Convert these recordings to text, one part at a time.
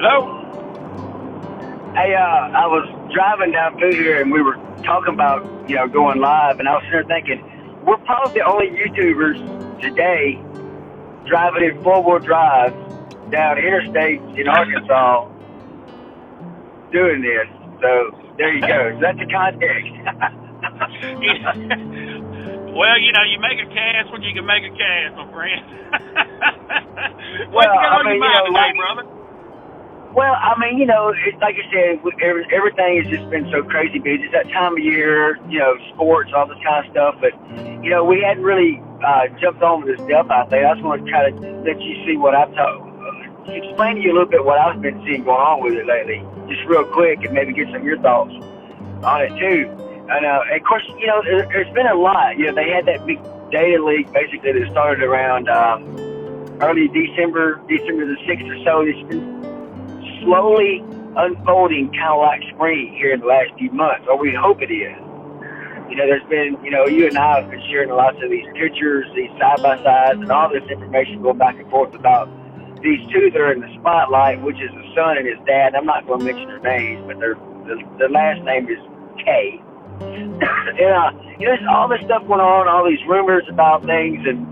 Hello? Hey, I was driving down through here and we were talking about, going live, and I was sitting there thinking, we're probably the only YouTubers today driving in four-wheel drive down interstates in Arkansas doing this. So there you go. So that's the context. Well, you make a cast when you can make a cast, my friend. Well, What's going on I in mean, your mind today, brother? Well, I mean, it's like you said, everything has just been so crazy busy. It's that time of year, sports, all this kind of stuff. But, we hadn't really jumped on with this Delphi thing. I just want to try to let you see what I've explain to you a little bit what I've been seeing going on with it lately, just real quick, and maybe get some of your thoughts on it too. And of course, there's been a lot. They had that big data leak basically that started around early December the 6th or so. It's been slowly unfolding kind of like spring here in the last few months, or we hope it is. There's been, you and I have been sharing lots of these pictures, these side-by-sides, and all this information going back and forth about these two that are in the spotlight, which is the son and his dad. I'm not going to mention their names, but their last name is K. And, there's all this stuff going on, all these rumors about things and,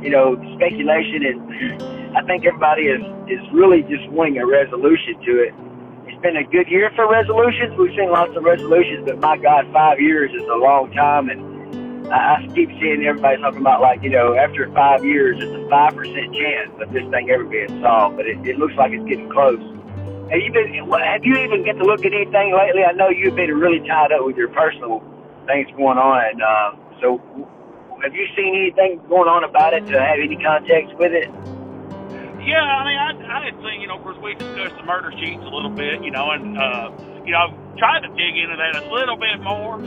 speculation, and I think everybody is really just wanting a resolution to it. It's been a good year for resolutions. We've seen lots of resolutions, but my God, 5 years is a long time, and I keep seeing everybody talking about, after 5 years, it's a 5% chance of this thing ever being solved, but it looks like it's getting close. Have you even get to look at anything lately? I know you've been really tied up with your personal things going on, so have you seen anything going on about it to have any context with it? Yeah, I mean, I had seen, of course, we discussed the murder sheets a little bit, and, I've tried to dig into that a little bit more.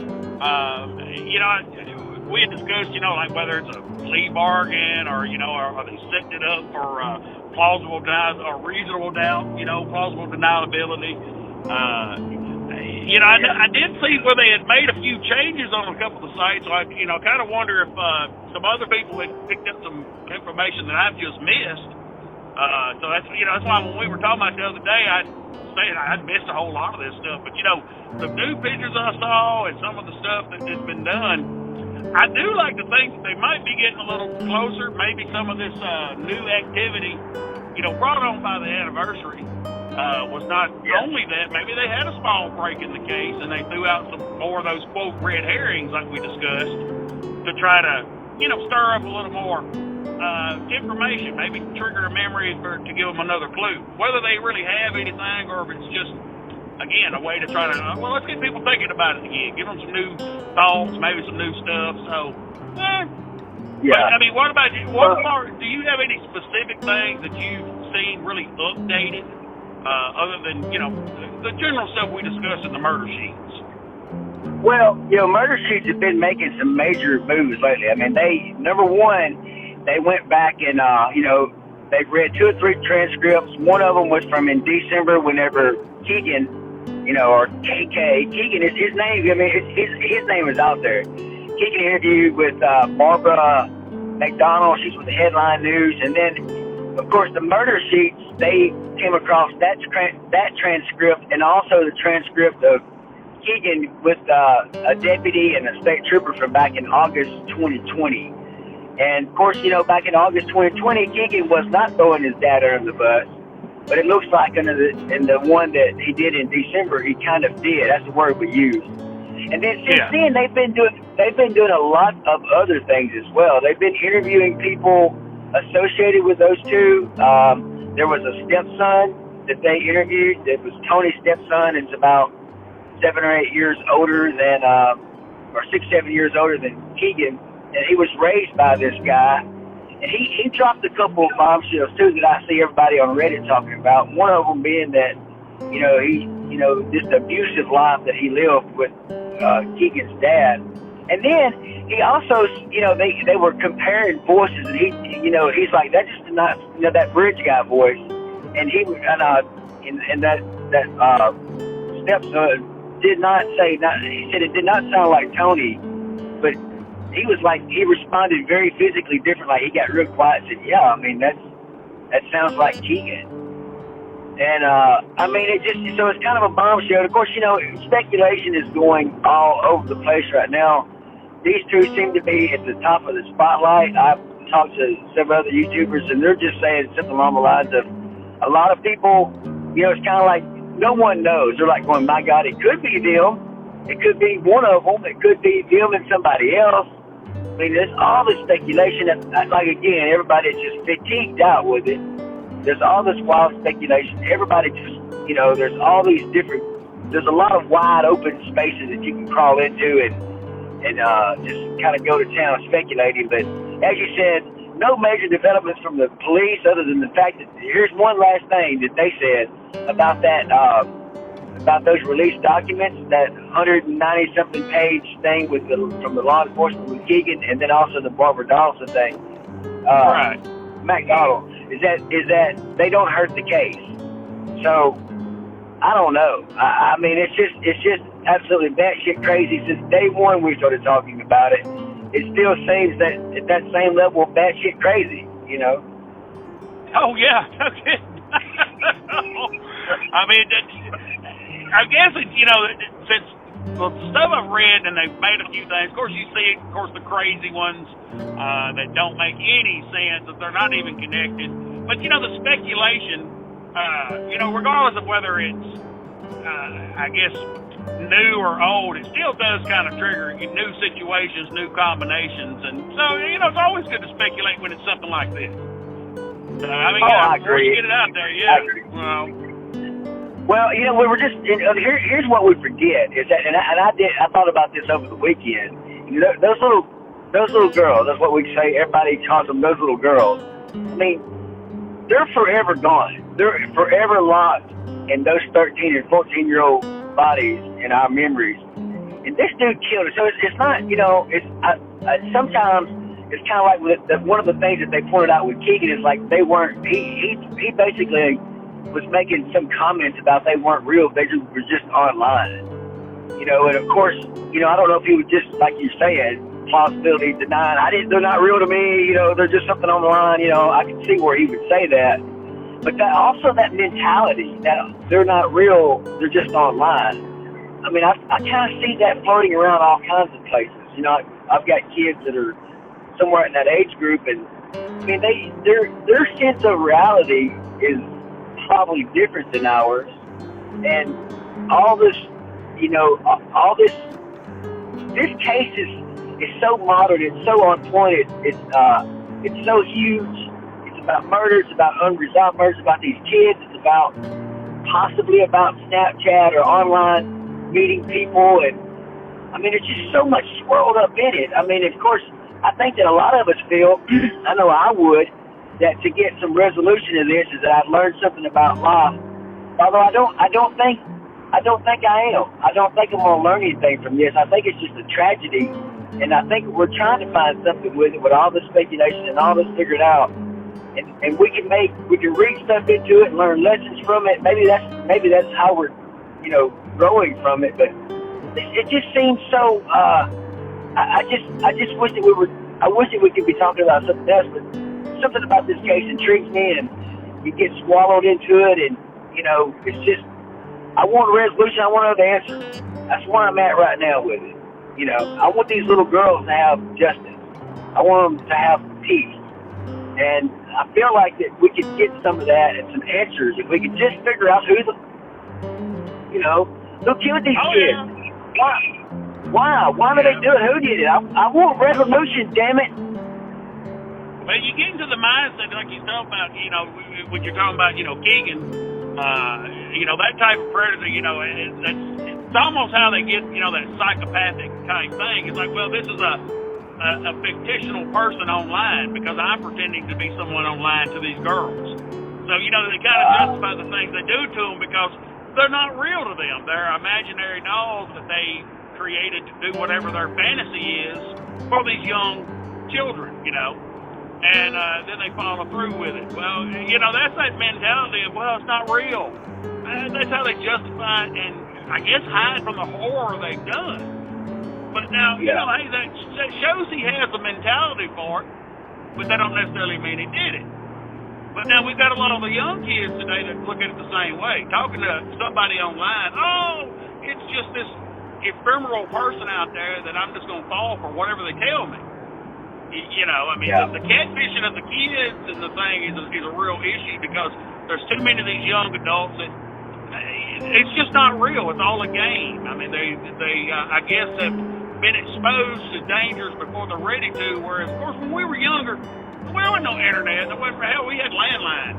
We had discussed, like whether it's a plea bargain or, are they setting it up for plausible doubt or reasonable doubt, plausible deniability. I did see where they had made a few changes on a couple of the sites, so I, kind of wonder if some other people had picked up some information that I've just missed. So that's why when we were talking about it the other day, I saying I'd missed a whole lot of this stuff. But the new pictures I saw and some of the stuff that has been done, I do like to think that they might be getting a little closer. Maybe some of this new activity, brought on by the anniversary, was not only that. Maybe they had a small break in the case and they threw out some more of those quote red herrings like we discussed to try to stir up a little more information, maybe trigger a memory to give them another clue. Whether they really have anything or if it's just, again, a way to try to, let's get people thinking about it again. Give them some new thoughts, maybe some new stuff. So, yeah. But, I mean, what about you? Do you have any specific things that you've seen really updated other than, the general stuff we discussed in the murder sheets? Well, murder sheets have been making some major moves lately. I mean, number one, they went back and, they've read 2 or 3 transcripts. One of them was from in December whenever Keegan, or KK, Keegan is his name. I mean, his name is out there. Keegan interviewed with Barbara McDonald. She's with the Headline News. And then, of course, the murder sheets, they came across that transcript and also the transcript of Keegan with a deputy and a state trooper from back in August 2020. And, of course, back in August 2020, Keegan was not throwing his dad under the bus, but it looks like in the one that he did in December, he kind of did. That's the word we used. And then since then, they've been doing a lot of other things as well. They've been interviewing people associated with those two. There was a stepson that they interviewed. It was Tony's stepson. It's about 7 or 8 years older than, or 6, 7 years older than Keegan. And he was raised by this guy, and he dropped a couple of bombshells too that I see everybody on Reddit talking about. One of them being that, this abusive life that he lived with Keegan's dad. And then he also, they were comparing voices, and he's like, that just did not, that bridge guy voice, and he and that stepson did not say, he said it did not sound like Tony, but he was like, he responded very physically different. Like he got real quiet and said, yeah, I mean, that sounds like Keegan. And I mean, so it's kind of a bombshell. Of course, speculation is going all over the place right now. These two seem to be at the top of the spotlight. I've talked to several other YouTubers, and they're just saying something along the lines of a lot of people. It's kind of like no one knows. They're like going, "My God, it could be them. It could be one of them. It could be them and somebody else." I mean, there's all this speculation. Like again, everybody's just fatigued out with it. There's all this wild speculation. Everybody just, there's all these different, there's a lot of wide open spaces that you can crawl into and just kind of go to town speculating. But as you said, no major developments from the police other than the fact that here's one last thing that they said about that, about those released documents, that 190-something page thing from the law enforcement with Keegan, and then also the Barbara Donaldson thing. Right. McDonald. Is that they don't hurt the case. So I don't know. I mean, it's just absolutely batshit crazy. Since day one we started talking about it, it still seems that at that same level of batshit crazy. Oh yeah. I mean, I guess it's since the stuff I've read and they've made a few things. Of course, you see, the crazy ones that don't make any sense, that they're not even connected. But the speculation, regardless of whether it's, I guess, new or old, it still does kind of trigger new situations, new combinations, and so it's always good to speculate when it's something like this. I mean, I agree. Get it out there, yeah. Well, we were just here's what we forget is that, and I thought about this over the weekend. Those little girls. That's what we say. Everybody calls them those little girls. I mean, they're forever gone. They're forever locked in those 13 and 14-year-old bodies in our memories. And this dude killed her. So it's not. Sometimes it's kind of like one of the things that they pointed out with Keegan is like they weren't. He basically was making some comments about they weren't real, they were just online. And of course, I don't know if he was just, like you said, plausibility denying, they're not real to me, they're just something online, I can see where he would say that. But that mentality that they're not real, they're just online. I mean, I kind of see that floating around all kinds of places. I've got kids that are somewhere in that age group, and I mean, their sense of reality is probably different than ours, and all this case is so modern, it's so on point, it's so huge. It's about murder, it's about unresolved murders, about these kids, it's possibly about Snapchat or online meeting people, and I mean, it's just so much swirled up in it. I mean, of course, I think that a lot of us feel, I know I would, that to get some resolution to this is that I've learned something about life. Although I don't think I am. I don't think I'm going to learn anything from this. I think it's just a tragedy, and I think we're trying to find something with it, with all this speculation and all this figured out. And we can read stuff into it and learn lessons from it. Maybe that's how we're, growing from it. But it just seems so. I just wish that I wish that we could be talking about something else, but something about this case intrigues me, and you get swallowed into it, and it's just, I want a resolution, I want another answer. That's where I'm at right now with it. I want these little girls to have justice. I want them to have peace, and I feel like that we could get some of that and some answers if we could just figure out who who killed these kids. Yeah. Why do they do it? Who did it? I want resolution, damn it. Well, you get into the mindset, like you talk about, when you're talking about, Keegan, that type of predator, it's almost how they get, that psychopathic type thing. It's like, well, this is a fictional person online because I'm pretending to be someone online to these girls. So, they kind of justify the things they do to them because they're not real to them. They're imaginary dolls that they created to do whatever their fantasy is for these young children, and then they follow through with it. Well, that's that mentality of, well, it's not real. That's how they justify it and, I guess, hide from the horror they've done. But now, hey, that shows he has the mentality for it, but that don't necessarily mean he did it. But now we've got a lot of the young kids today that look at it the same way. Talking to somebody online, oh, it's just this ephemeral person out there that I'm just going to fall for whatever they tell me. You know, I mean, the catfishing of the kids and the thing is a real issue because there's too many of these young adults that it's just not real. It's all a game. I mean, they I guess have been exposed to dangers before they're ready to. Whereas, of course, when we were younger, there wasn't no internet. Hell, we had landlines.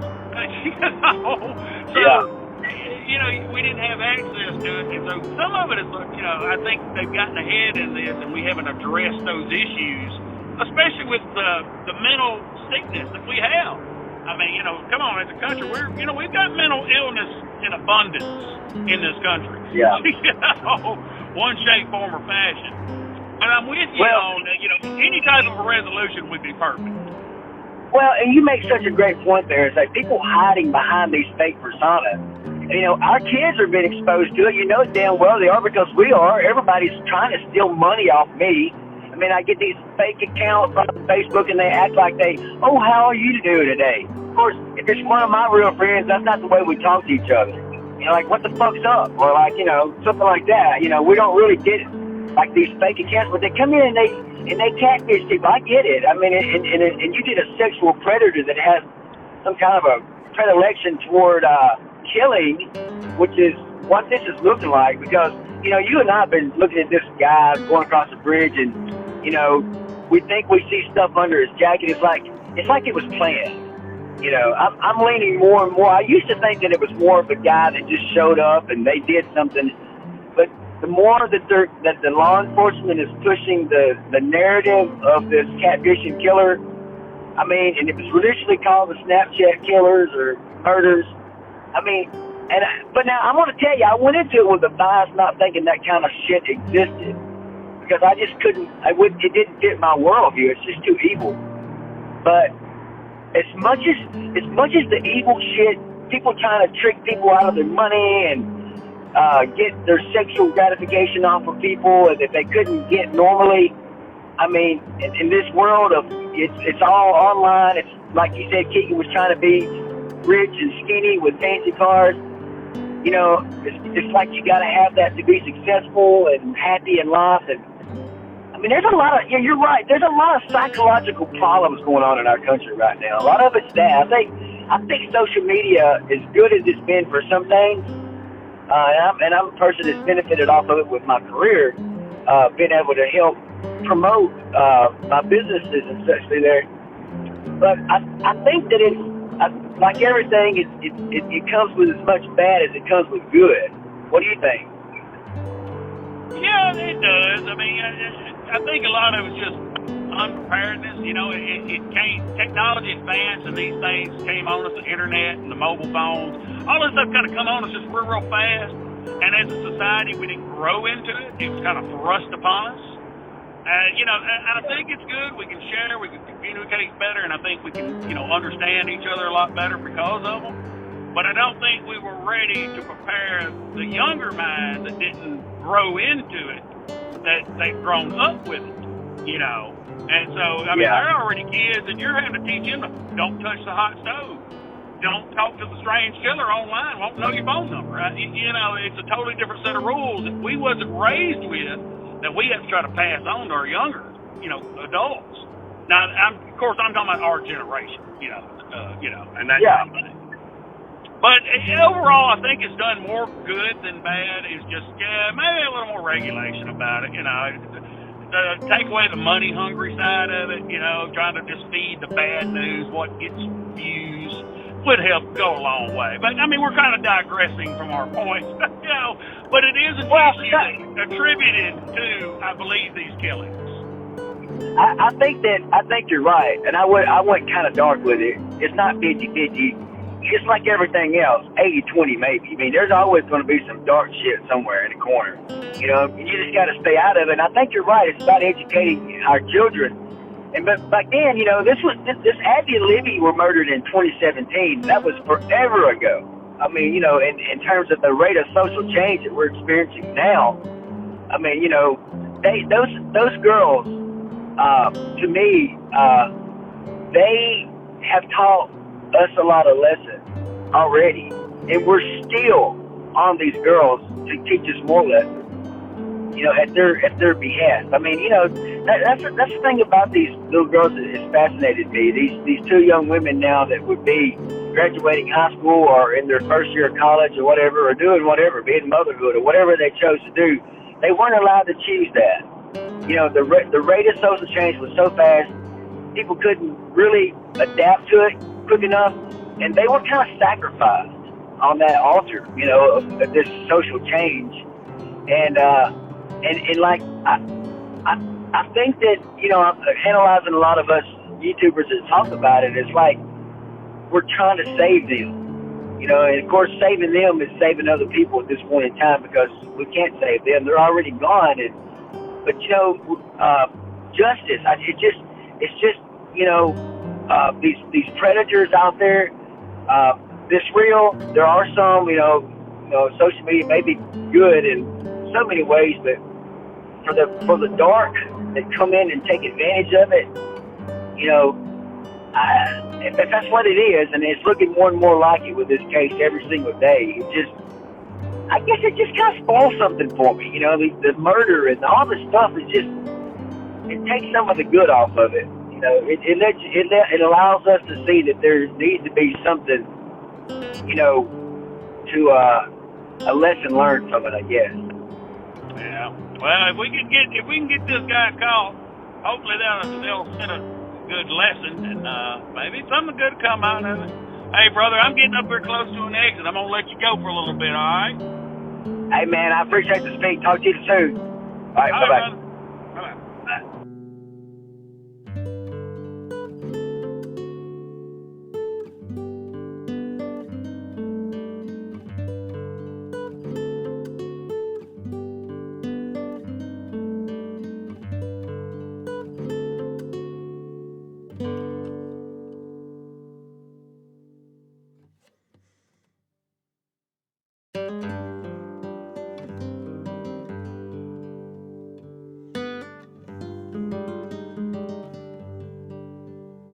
You know, we didn't have access to it. And so some of it is, you know, I think they've gotten ahead in this, and we haven't addressed those issues, especially with the mental sickness that we have. I mean, you know, come on, as a country, we've got mental illness in abundance in this country. Yeah. You know, one shape, form, or fashion. But I'm with you on, you know, any type of a resolution would be perfect. Well, and you make such a great point there. It's like people hiding behind these fake personas. You know, our kids are being exposed to it. You know damn well they are because we are. Everybody's trying to steal money off me. I mean, I get these fake accounts on Facebook and they act like oh, how are you doing today? Of course, if it's one of my real friends, that's not the way we talk to each other. You know, like, what the fuck's up? Or like, you know, something like that. You know, we don't really get it. Like these fake accounts, but they come in and they catfish people. I get it. I mean, and you get a sexual predator that has some kind of a predilection toward killing, which is what this is looking like. Because, you know, you and I have been looking at this guy going across the bridge, and, you know, we think we see stuff under his jacket. It's like it was planned. You know, I'm leaning more and more. I used to think that it was more of a guy that just showed up and they did something, but the more that the law enforcement is pushing the narrative of this catfishing killer, I mean, and it was traditionally called the Snapchat killers or murders. I mean, but now I'm going to tell you, I went into it with a bias, not thinking that kind of shit existed, because I just couldn't. It didn't fit my worldview. It's just too evil. But as much as the evil shit, people trying to trick people out of their money and get their sexual gratification off of people that they couldn't get normally. I mean, in this world of it's all online. It's like you said, Keegan was trying to be rich and skinny with fancy cars. You know, it's like you got to have that to be successful and happy in life. And I mean, there's a lot of you're right. There's a lot of psychological problems going on in our country right now. A lot of it's that. I think social media, as good as it's been for some things. And I'm a person that's benefited off of it with my career, being able to help promote my businesses and such through there. But I think that like everything, it comes with as much bad as it comes with good. What do you think? Yeah, it does. I mean, I think a lot of it's just unpreparedness. You know, technology advanced and these things came on us, the internet and the mobile phones. All this stuff kind of come on us just real fast. And as a society, we didn't grow into it. It was kind of thrust upon us. You know, and I think it's good. We can share, we can communicate better, and I think we can, you know, understand each other a lot better because of them. But I don't think we were ready to prepare the younger minds that didn't grow into it, that they've grown up with it, you know. And so, I mean, they're already kids, and you're having to teach them to don't touch the hot stove. Don't talk to the strange killer online. Won't know your phone number. Right? You know, it's a totally different set of rules that we wasn't raised with that we have to try to pass on to our younger, you know, adults. Now, of course, I'm talking about our generation, you know, and that kind of thing. But overall, I think it's done more good than bad. It's just, maybe a little more regulation about it, you know. Take away the money-hungry side of it, you know, trying to just feed the bad news, what gets views, would help go a long way. But, I mean, we're kind of digressing from our point, you know, but it is an issue attributed to, I believe, these killings. I think you're right, and I went kind of dark with it. It's not 50-50. Just like everything else, 80-20 maybe. I mean, there's always going to be some dark shit somewhere in the corner. You know, you just got to stay out of it. And I think you're right. It's about educating our children. And but back then, you know, this Abby and Libby were murdered in 2017. That was forever ago. I mean, you know, in terms of the rate of social change that we're experiencing now, I mean, you know, those girls, to me, they have taught us a lot of lessons already, and we're still on these girls to teach us more lessons. At their behest. I mean, that's the thing about these little girls that has fascinated me. These two young women now that would be graduating high school or in their first year of college or whatever, or doing whatever, being motherhood or whatever they chose to do, they weren't allowed to choose that. The rate of social change was so fast, people couldn't really adapt to it quick enough, and they were kind of sacrificed on that altar, of this social change. And like, I think that, analyzing a lot of us YouTubers that talk about it, it's like we're trying to save them. And of course, saving them is saving other people at this point in time, because we can't save them. They're already gone. But justice, it's just, these predators out there, this real, there are some, social media may be good in so many ways, but for the dark that come in and take advantage of it, if that's what it is, and it's looking more and more like it with this case every single day, I guess it just kind of spoils something for me. The murder and all this stuff is just, it takes some of the good off of it. It allows us to see that there needs to be something, to a lesson learned from it, I guess. Yeah. Well, if we can get this guy caught, hopefully they'll send a good lesson, and maybe something good come out of it. Hey, brother, I'm getting up here close to an exit. I'm gonna let you go for a little bit. All right? Hey, man, I appreciate the speak. Talk to you soon. All right, bye-bye. Brother.